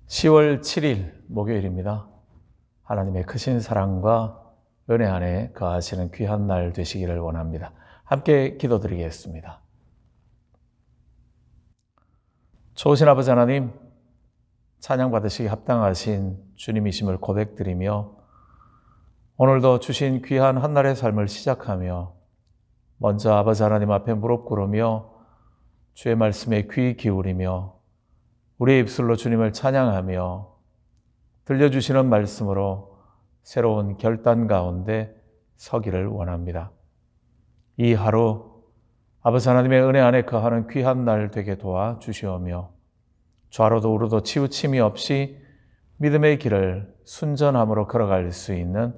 10월 7일 목요일입니다. 하나님의 크신 사랑과 은혜 안에 거하시는 귀한 날 되시기를 원합니다. 함께 기도드리겠습니다. 좋으신 아버지 하나님, 찬양받으시기 합당하신 주님이심을 고백드리며 오늘도 주신 귀한 한날의 삶을 시작하며 먼저 아버지 하나님 앞에 무릎 꿇으며 주의 말씀에 귀 기울이며 우리의 입술로 주님을 찬양하며 들려주시는 말씀으로 새로운 결단 가운데 서기를 원합니다. 이 하루 아버지 하나님의 은혜 안에 거하는 귀한 날 되게 도와주시오며 좌로도 우로도 치우침이 없이 믿음의 길을 순전함으로 걸어갈 수 있는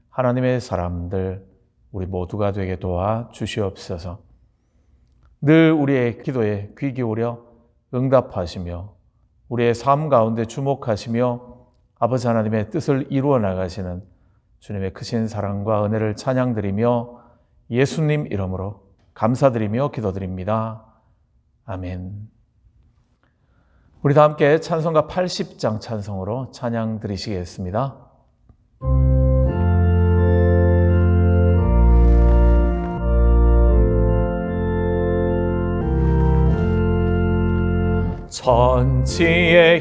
하나님의 사람들 우리 모두가 되게 도와주시옵소서. 늘 우리의 기도에 귀 기울여 응답하시며 우리의 삶 가운데 주목하시며 아버지 하나님의 뜻을 이루어 나가시는 주님의 크신 사랑과 은혜를 찬양드리며 예수님 이름으로 감사드리며 기도드립니다. 아멘. 우리 다 함께 찬송가 80장 찬송으로 찬양 드리시겠습니다. 천지에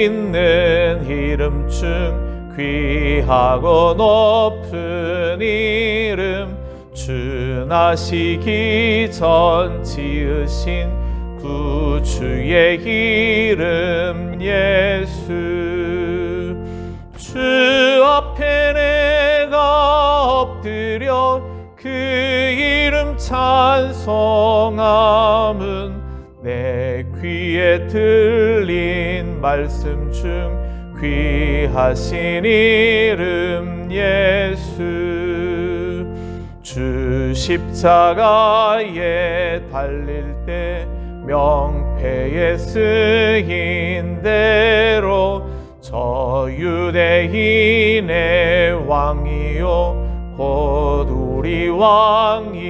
있는 이름 중 귀하고 높은 이름, 주 나시기 전 지으신 구주의 이름 예수. 주 앞에 내가 엎드려 그 이름 찬송함은 내 귀에 들린 말씀 중 귀하신 이름 예수. 주 십자가에 달릴 때 명패에 쓰인 대로 저 유대인의 왕이요 곧 우리 왕이시라.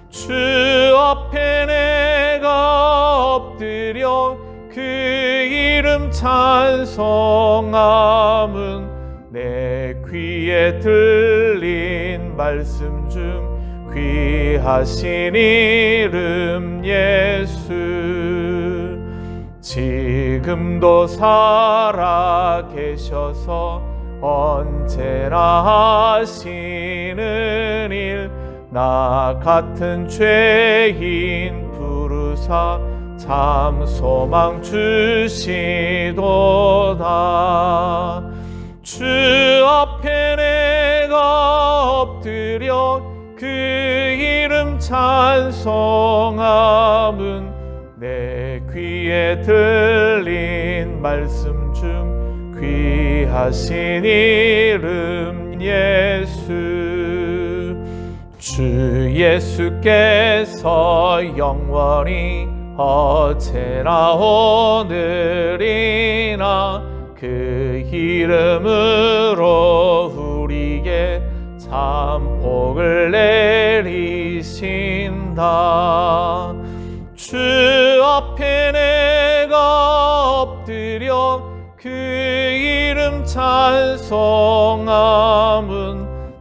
주 앞에 내가 엎드려 그 이름 찬송함은 내 귀에 들린 말씀 중 귀하신 이름 예수. 지금도 살아 계셔서 언제나 하시는 일, 나 같은 죄인 부르사 참 소망 주시도다. 주 앞에 내가 엎드려 그 이름 찬송함은 내 귀에 들린 말씀 중 귀하신 이름 예수. 주 예수께서 영원히 어제나 오늘이나 그 이름으로 우리에게 참 복을 내리신다. 주 앞에 내가 엎드려 그 이름 찬송함은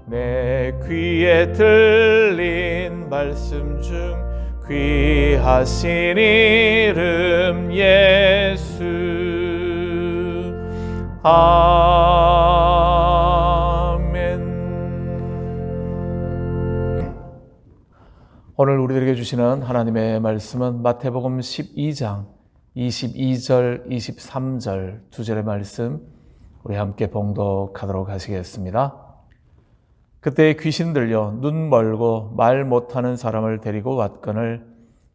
내 귀에 들린 말씀 중 귀하신 이름 예수. 아멘. 오늘 우리들에게 주시는 하나님의 말씀은 마태복음 12장 22절, 23절 두 절의 말씀 우리 함께 봉독하도록 하시겠습니다. 그때 귀신 들려 눈 멀고 말 못하는 사람을 데리고 왔거늘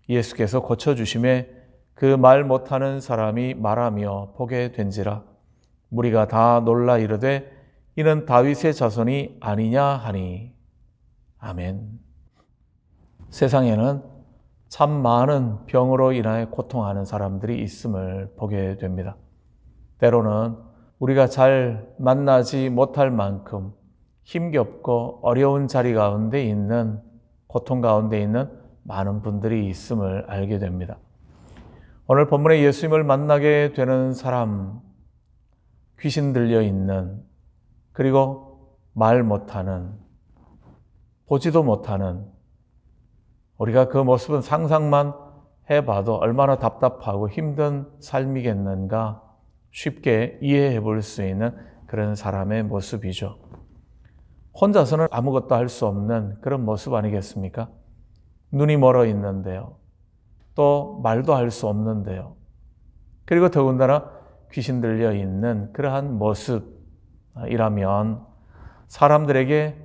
예수께서 고쳐주심에 그 말 못하는 사람이 말하며 보게 된지라. 무리가 다 놀라 이르되 이는 다윗의 자손이 아니냐 하니. 아멘. 세상에는 참 많은 병으로 인하여 고통하는 사람들이 있음을 보게 됩니다. 때로는 우리가 잘 만나지 못할 만큼 힘겹고 어려운 자리 가운데 있는, 고통 가운데 있는 많은 분들이 있음을 알게 됩니다. 오늘 본문에 예수님을 만나게 되는 사람, 귀신 들려 있는, 그리고 말 못하는, 보지도 못하는, 우리가 그 모습은 상상만 해봐도 얼마나 답답하고 힘든 삶이겠는가 쉽게 이해해 볼 수 있는 그런 사람의 모습이죠. 혼자서는 아무것도 할 수 없는 그런 모습 아니겠습니까? 눈이 멀어 있는데요. 또 말도 할 수 없는데요. 그리고 더군다나 귀신 들려 있는 그러한 모습이라면 사람들에게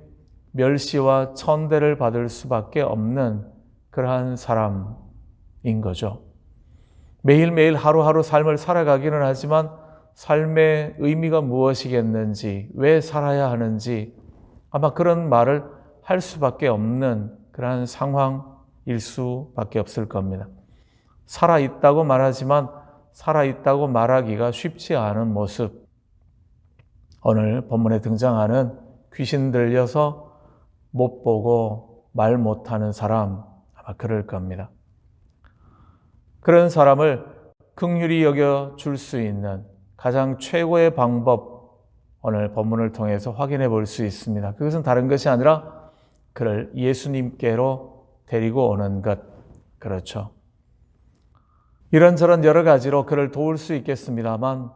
멸시와 천대를 받을 수밖에 없는 그러한 사람인 거죠. 매일매일 하루하루 삶을 살아가기는 하지만 삶의 의미가 무엇이겠는지, 왜 살아야 하는지 아마 그런 말을 할 수밖에 없는 그러한 상황일 수밖에 없을 겁니다. 살아있다고 말하지만 살아있다고 말하기가 쉽지 않은 모습. 오늘 본문에 등장하는 귀신 들려서 못 보고 말 못하는 사람, 아마 그럴 겁니다. 그런 사람을 긍휼히 여겨줄 수 있는 가장 최고의 방법, 오늘 본문을 통해서 확인해 볼 수 있습니다. 그것은 다른 것이 아니라 그를 예수님께로 데리고 오는 것, 그렇죠. 이런저런 여러 가지로 그를 도울 수 있겠습니다만,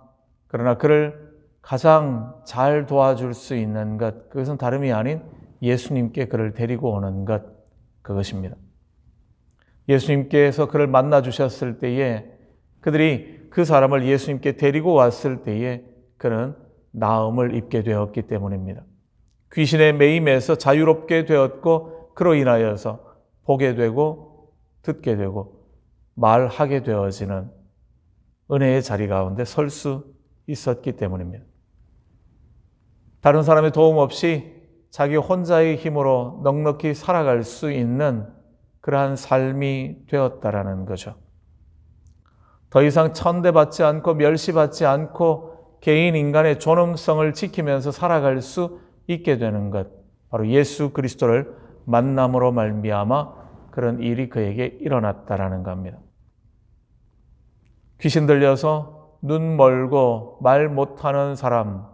그러나 그를 가장 잘 도와줄 수 있는 것, 그것은 다름이 아닌 예수님께 그를 데리고 오는 것, 그것입니다. 예수님께서 그를 만나 주셨을 때에 그들이 그 사람을 예수님께 데리고 왔을 때에 그는 나음을 입게 되었기 때문입니다. 귀신의 매임에서 자유롭게 되었고 그로 인하여서 보게 되고 듣게 되고 말하게 되어지는 은혜의 자리 가운데 설 수 있었기 때문입니다. 다른 사람의 도움 없이 자기 혼자의 힘으로 넉넉히 살아갈 수 있는 그러한 삶이 되었다라는 거죠. 더 이상 천대받지 않고 멸시받지 않고 개인 인간의 존엄성을 지키면서 살아갈 수 있게 되는 것, 바로 예수 그리스도를 만남으로 말미암아 그런 일이 그에게 일어났다라는 겁니다. 귀신 들려서 눈 멀고 말 못하는 사람,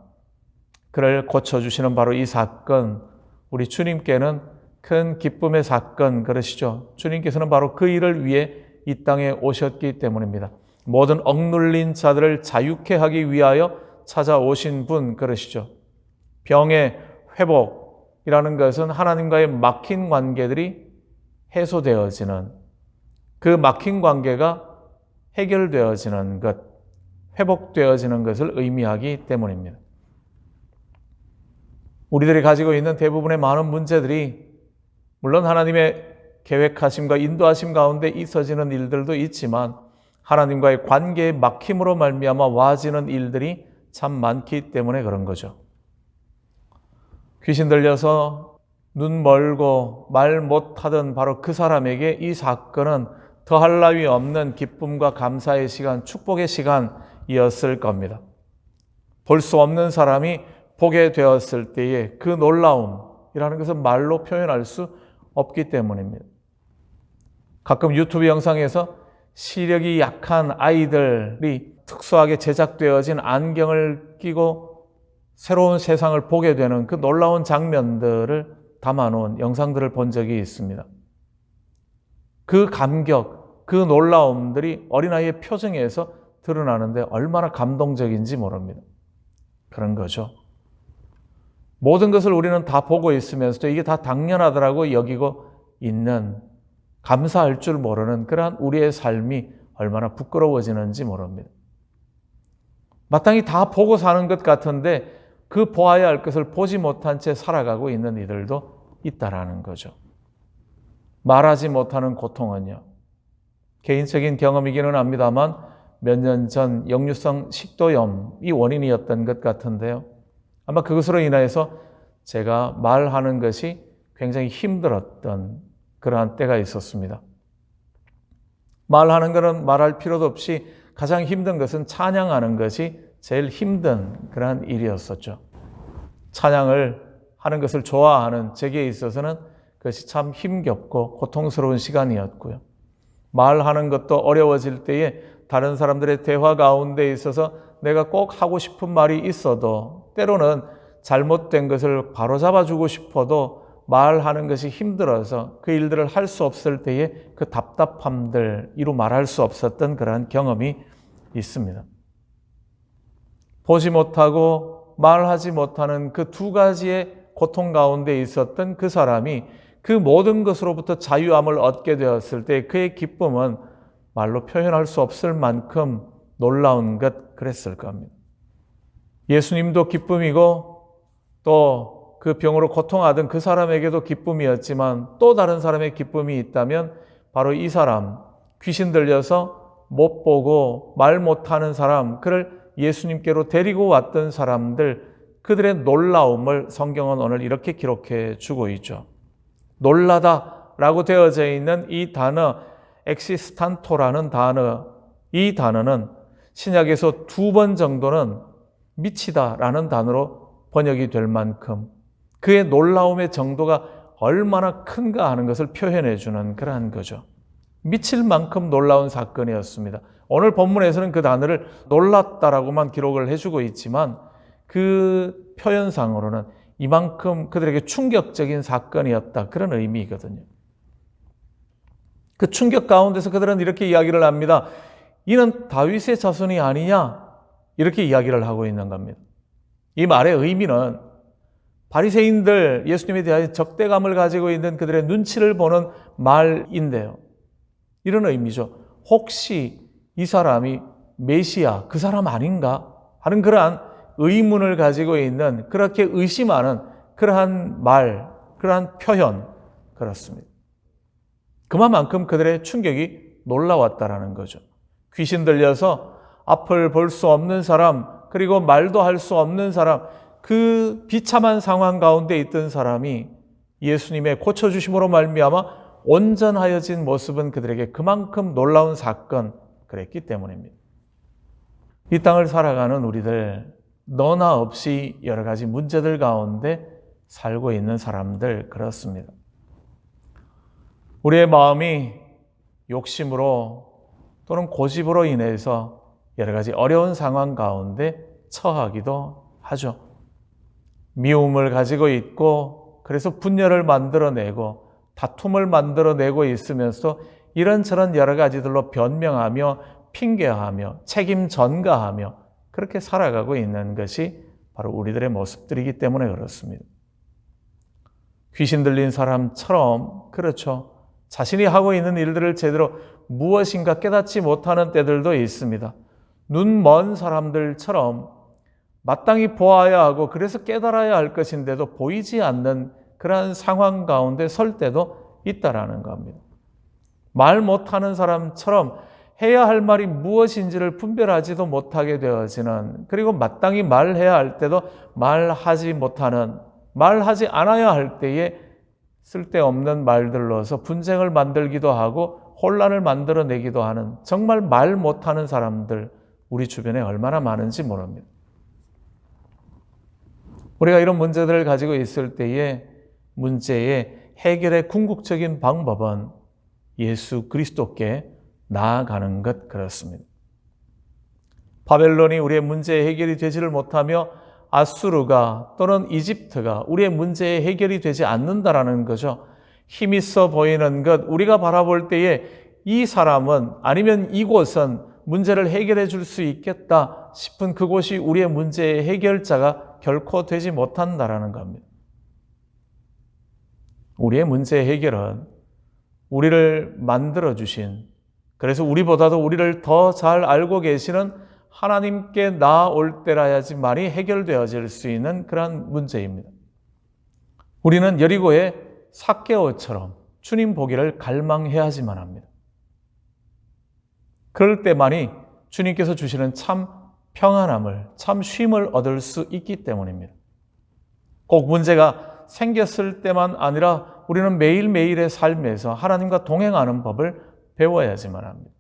그를 고쳐주시는 바로 이 사건, 우리 주님께는 큰 기쁨의 사건, 그러시죠. 주님께서는 바로 그 일을 위해 이 땅에 오셨기 때문입니다. 모든 억눌린 자들을 자유케 하기 위하여 찾아오신 분, 그러시죠. 병의 회복이라는 것은 하나님과의 막힌 관계들이 해소되어지는, 그 막힌 관계가 해결되어지는 것, 회복되어지는 것을 의미하기 때문입니다. 우리들이 가지고 있는 대부분의 많은 문제들이 물론 하나님의 계획하심과 인도하심 가운데 있어지는 일들도 있지만 하나님과의 관계의 막힘으로 말미암아 와지는 일들이 참 많기 때문에 그런 거죠. 귀신 들려서 눈 멀고 말 못하던 바로 그 사람에게 이 사건은 더할 나위 없는 기쁨과 감사의 시간, 축복의 시간이었을 겁니다. 볼 수 없는 사람이 보게 되었을 때의 그 놀라움이라는 것은 말로 표현할 수 없기 때문입니다. 가끔 유튜브 영상에서 시력이 약한 아이들이 특수하게 제작되어진 안경을 끼고 새로운 세상을 보게 되는 그 놀라운 장면들을 담아놓은 영상들을 본 적이 있습니다. 그 감격, 그 놀라움들이 어린아이의 표정에서 드러나는데 얼마나 감동적인지 모릅니다. 그런 거죠. 모든 것을 우리는 다 보고 있으면서도 이게 다 당연하다라고 여기고 있는, 감사할 줄 모르는 그러한 우리의 삶이 얼마나 부끄러워지는지 모릅니다. 마땅히 다 보고 사는 것 같은데 그 보아야 할 것을 보지 못한 채 살아가고 있는 이들도 있다라는 거죠. 말하지 못하는 고통은요, 개인적인 경험이기는 합니다만 몇 년 전 역류성 식도염이 원인이었던 것 같은데요. 아마 그것으로 인해서 제가 말하는 것이 굉장히 힘들었던 그러한 때가 있었습니다. 말하는 것은 말할 필요도 없이 가장 힘든 것은 찬양하는 것이 제일 힘든 그러한 일이었었죠. 찬양을 하는 것을 좋아하는 제게 있어서는 그것이 참 힘겹고 고통스러운 시간이었고요. 말하는 것도 어려워질 때에 다른 사람들의 대화 가운데 있어서 내가 꼭 하고 싶은 말이 있어도 때로는 잘못된 것을 바로잡아주고 싶어도 말하는 것이 힘들어서 그 일들을 할 수 없을 때에 그 답답함들, 이루 말할 수 없었던 그러한 경험이 있습니다. 보지 못하고 말하지 못하는 그 두 가지의 고통 가운데 있었던 그 사람이 그 모든 것으로부터 자유함을 얻게 되었을 때 그의 기쁨은 말로 표현할 수 없을 만큼 놀라운 것 그랬을 겁니다. 예수님도 기쁨이고 또 그 병으로 고통하던 그 사람에게도 기쁨이었지만 또 다른 사람의 기쁨이 있다면 바로 이 사람, 귀신 들려서 못 보고 말 못하는 사람, 그를 예수님께로 데리고 왔던 사람들, 그들의 놀라움을 성경은 오늘 이렇게 기록해 주고 있죠. 놀라다라고 되어져 있는 이 단어 엑시스탄토라는 단어, 이 단어는 신약에서 2번 정도는 미치다라는 단어로 번역이 될 만큼 그의 놀라움의 정도가 얼마나 큰가 하는 것을 표현해 주는 그러한 거죠. 미칠 만큼 놀라운 사건이었습니다. 오늘 본문에서는 그 단어를 놀랐다라고만 기록을 해주고 있지만 그 표현상으로는 이만큼 그들에게 충격적인 사건이었다, 그런 의미이거든요. 그 충격 가운데서 그들은 이렇게 이야기를 합니다. 이는 다윗의 자손이 아니냐? 이렇게 이야기를 하고 있는 겁니다. 이 말의 의미는 바리새인들, 예수님에 대한 적대감을 가지고 있는 그들의 눈치를 보는 말인데요. 이런 의미죠. 혹시 이 사람이 메시아, 그 사람 아닌가? 하는 그러한 의문을 가지고 있는, 그렇게 의심하는 그러한 말, 그러한 표현, 그렇습니다. 그만큼 그들의 충격이 놀라웠다라는 거죠. 귀신 들려서 앞을 볼 수 없는 사람, 그리고 말도 할 수 없는 사람, 그 비참한 상황 가운데 있던 사람이 예수님의 고쳐주심으로 말미암아 온전하여진 모습은 그들에게 그만큼 놀라운 사건, 그랬기 때문입니다. 이 땅을 살아가는 우리들, 너나 없이 여러 가지 문제들 가운데 살고 있는 사람들, 그렇습니다. 우리의 마음이 욕심으로 또는 고집으로 인해서 여러 가지 어려운 상황 가운데 처하기도 하죠. 미움을 가지고 있고, 그래서 분열을 만들어내고 다툼을 만들어내고 있으면서 이런저런 여러 가지들로 변명하며 핑계하며 책임 전가하며 그렇게 살아가고 있는 것이 바로 우리들의 모습들이기 때문에 그렇습니다. 귀신 들린 사람처럼, 그렇죠, 자신이 하고 있는 일들을 제대로 무엇인가 깨닫지 못하는 때들도 있습니다. 눈 먼 사람들처럼 마땅히 보아야 하고 그래서 깨달아야 할 것인데도 보이지 않는 그러한 상황 가운데 설 때도 있다라는 겁니다. 말 못하는 사람처럼 해야 할 말이 무엇인지를 분별하지도 못하게 되어지는, 그리고 마땅히 말해야 할 때도 말하지 못하는, 말하지 않아야 할 때에 쓸데없는 말들로서 분쟁을 만들기도 하고 혼란을 만들어내기도 하는, 정말 말 못하는 사람들 우리 주변에 얼마나 많은지 모릅니다. 우리가 이런 문제들을 가지고 있을 때에 문제의 해결의 궁극적인 방법은 예수 그리스도께 나아가는 것, 그렇습니다. 바벨론이 우리의 문제의 해결이 되지를 못하며 아수르가 또는 이집트가 우리의 문제의 해결이 되지 않는다라는 거죠. 힘 있어 보이는 것, 우리가 바라볼 때에 이 사람은 아니면 이곳은 문제를 해결해 줄 수 있겠다 싶은 그곳이 우리의 문제의 해결자가 결코 되지 못한다라는 겁니다. 우리의 문제의 해결은 우리를 만들어주신, 그래서 우리보다도 우리를 더 잘 알고 계시는 하나님께 나아올 때라야지만이 해결되어질 수 있는 그런 문제입니다. 우리는 여리고의 삭개오처럼 주님 보기를 갈망해야지만 합니다. 그럴 때만이 주님께서 주시는 참 평안함을, 참 쉼을 얻을 수 있기 때문입니다. 꼭 문제가 생겼을 때만 아니라 우리는 매일매일의 삶에서 하나님과 동행하는 법을 배워야지만 합니다.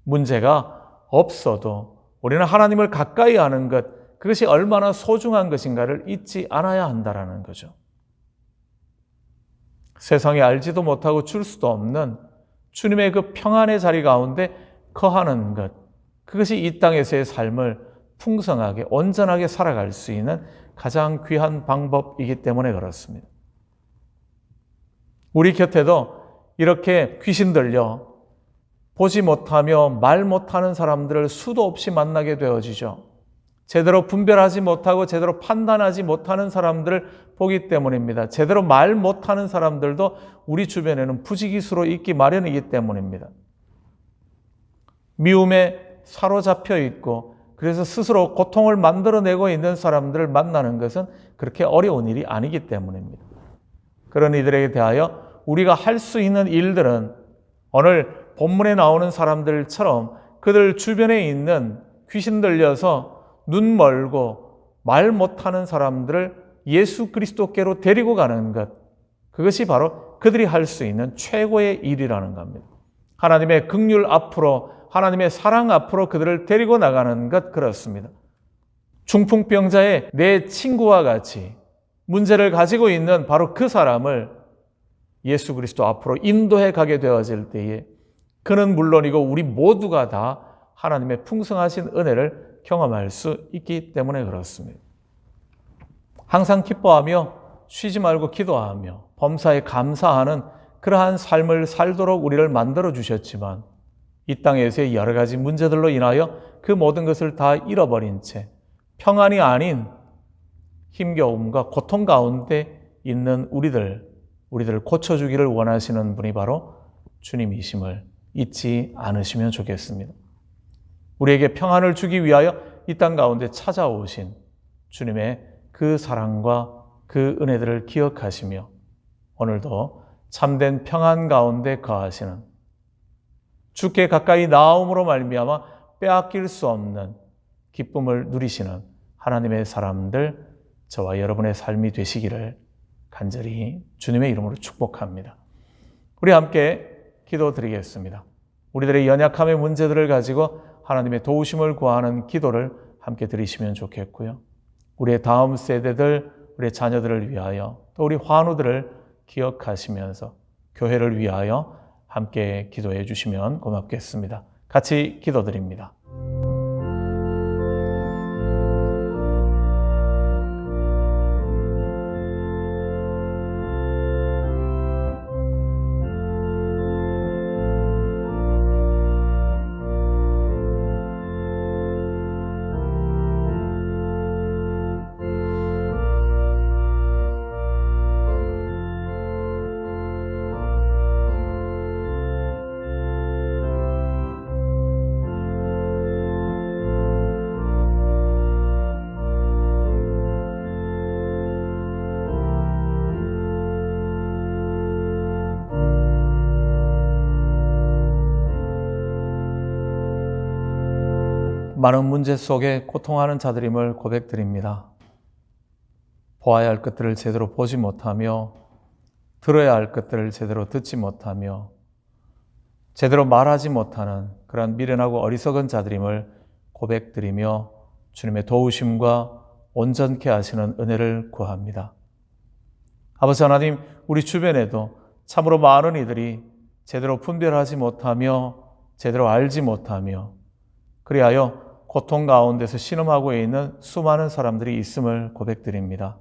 문제가 없어도 우리는 하나님을 가까이 하는 것, 그것이 얼마나 소중한 것인가를 잊지 않아야 한다는 거죠. 세상에 알지도 못하고 줄 수도 없는 주님의 그 평안의 자리 가운데 거하는 것, 그것이 이 땅에서의 삶을 풍성하게 온전하게 살아갈 수 있는 가장 귀한 방법이기 때문에 그렇습니다. 우리 곁에도 이렇게 귀신 들려 보지 못하며 말 못하는 사람들을 수도 없이 만나게 되어지죠. 제대로 분별하지 못하고 제대로 판단하지 못하는 사람들을 보기 때문입니다. 제대로 말 못하는 사람들도 우리 주변에는 부지기수로 있기 마련이기 때문입니다. 미움에 사로잡혀 있고 그래서 스스로 고통을 만들어내고 있는 사람들을 만나는 것은 그렇게 어려운 일이 아니기 때문입니다. 그런 이들에게 대하여 우리가 할 수 있는 일들은 오늘 본문에 나오는 사람들처럼 그들 주변에 있는 귀신 들려서 눈 멀고 말 못하는 사람들을 예수 그리스도께로 데리고 가는 것, 그것이 바로 그들이 할 수 있는 최고의 일이라는 겁니다. 하나님의 긍휼 앞으로, 하나님의 사랑 앞으로 그들을 데리고 나가는 것, 그렇습니다. 중풍병자의 내 친구와 같이 문제를 가지고 있는 바로 그 사람을 예수 그리스도 앞으로 인도해 가게 되어질 때에 그는 물론이고 우리 모두가 다 하나님의 풍성하신 은혜를 경험할 수 있기 때문에 그렇습니다. 항상 기뻐하며 쉬지 말고 기도하며 범사에 감사하는 그러한 삶을 살도록 우리를 만들어 주셨지만 이 땅에서의 여러 가지 문제들로 인하여 그 모든 것을 다 잃어버린 채 평안이 아닌 힘겨움과 고통 가운데 있는 우리들을 고쳐주기를 원하시는 분이 바로 주님이심을 잊지 않으시면 좋겠습니다. 우리에게 평안을 주기 위하여 이 땅 가운데 찾아오신 주님의 그 사랑과 그 은혜들을 기억하시며 오늘도 참된 평안 가운데 거하시는 주께 가까이 나옴으로 말미암아 빼앗길 수 없는 기쁨을 누리시는 하나님의 사람들, 저와 여러분의 삶이 되시기를 간절히 주님의 이름으로 축복합니다. 우리 함께 기도드리겠습니다. 우리들의 연약함의 문제들을 가지고 하나님의 도우심을 구하는 기도를 함께 드리시면 좋겠고요. 우리의 다음 세대들, 우리의 자녀들을 위하여 또 우리 환우들을 기억하시면서 교회를 위하여 함께 기도해 주시면 고맙겠습니다. 같이 기도드립니다. 많은 문제 속에 고통하는 자들임을 고백드립니다. 보아야 할 것들을 제대로 보지 못하며 들어야 할 것들을 제대로 듣지 못하며 제대로 말하지 못하는 그런 미련하고 어리석은 자들임을 고백드리며 주님의 도우심과 온전케 하시는 은혜를 구합니다. 아버지 하나님, 우리 주변에도 참으로 많은 이들이 제대로 분별하지 못하며 제대로 알지 못하며 그리하여 고통 가운데서 신음하고 있는 수많은 사람들이 있음을 고백드립니다.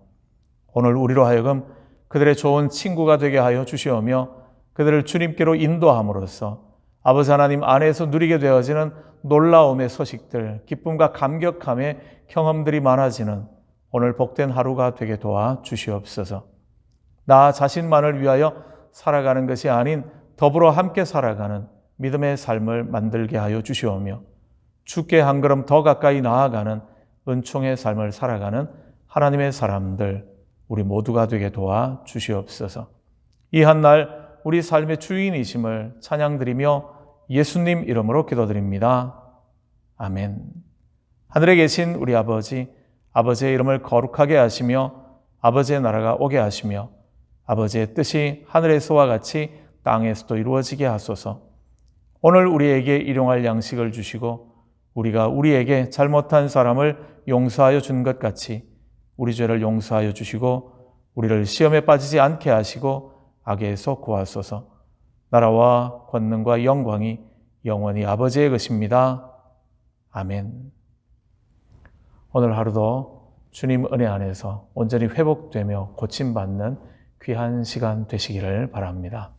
오늘 우리로 하여금 그들의 좋은 친구가 되게 하여 주시오며 그들을 주님께로 인도함으로써 아버지 하나님 안에서 누리게 되어지는 놀라움의 소식들, 기쁨과 감격함의 경험들이 많아지는 오늘 복된 하루가 되게 도와 주시옵소서. 나 자신만을 위하여 살아가는 것이 아닌 더불어 함께 살아가는 믿음의 삶을 만들게 하여 주시오며 주께 한 걸음 더 가까이 나아가는 은총의 삶을 살아가는 하나님의 사람들, 우리 모두가 되게 도와 주시옵소서. 이 한 날 우리 삶의 주인이심을 찬양드리며 예수님 이름으로 기도드립니다. 아멘. 하늘에 계신 우리 아버지, 아버지의 이름을 거룩하게 하시며 아버지의 나라가 오게 하시며 아버지의 뜻이 하늘에서와 같이 땅에서도 이루어지게 하소서. 오늘 우리에게 일용할 양식을 주시고 우리가 우리에게 잘못한 사람을 용서하여 준 것 같이 우리 죄를 용서하여 주시고 우리를 시험에 빠지지 않게 하시고 악에서 구하소서. 나라와 권능과 영광이 영원히 아버지의 것입니다. 아멘. 오늘 하루도 주님 은혜 안에서 온전히 회복되며 고침받는 귀한 시간 되시기를 바랍니다.